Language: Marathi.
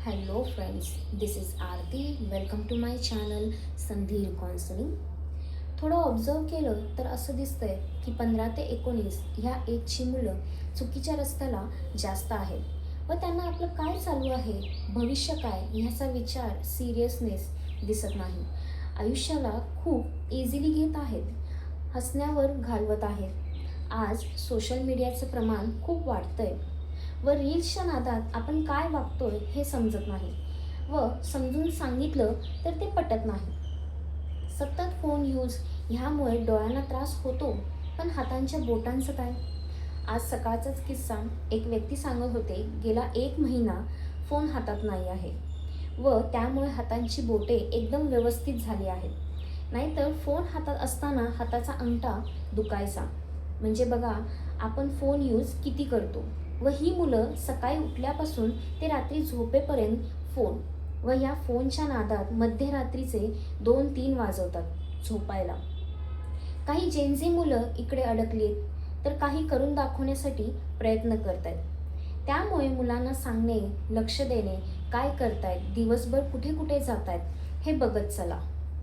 Hello friends, this is Aarti. Welcome to my channel Sandhir counselling. थोडं ऑब्झर्व केलं तर असं दिसतंय की 15 ते 19 ह्या एजची मुलं चुकीच्या रस्त्याला जास्त आहेत व त्यांना आपलं काय चालू आहे, भविष्य काय ह्याचा विचार सिरियसनेस दिसत नाही. आयुष्याला खूप इझिली घेत आहेत, हसण्यावर घालवत आहेत. आज सोशल मीडियाचं प्रमाण खूप वाढतंय व रील्सच्या नादात आपण काय वागतोय हे समजत नाही व समजून सांगितलं तर ते पटत नाही. सतत फोन यूज ह्यामुळे डोळ्यांना त्रास होतो, पण हातांच्या बोटांचं काय? आज सकाळचाच किस्सा एक व्यक्ती सांगत होते, गेला 1 महिना फोन हातात नाही आहे व त्यामुळे हातांची बोटे एकदम व्यवस्थित झाली आहेत. नाहीतर फोन हातात असताना हाताचा अंगठा दुखायचा. म्हणजे बघा, आपण फोन यूज किती करतो व ही मुलं सकाळी उठल्यापासून ते रात्री झोपेपर्यंत फोन व या फोनच्या नादात मध्यरात्रीचे 2-3 वाजवतात झोपायला. काही जेनझी मुलं इकडे अडकलीत तर काही करून दाखवण्यासाठी प्रयत्न करतायत. त्यामुळे मुलांना सांगणे, लक्ष देणे, काय करतायत, दिवसभर कुठे कुठे जातायत हे बघत चला.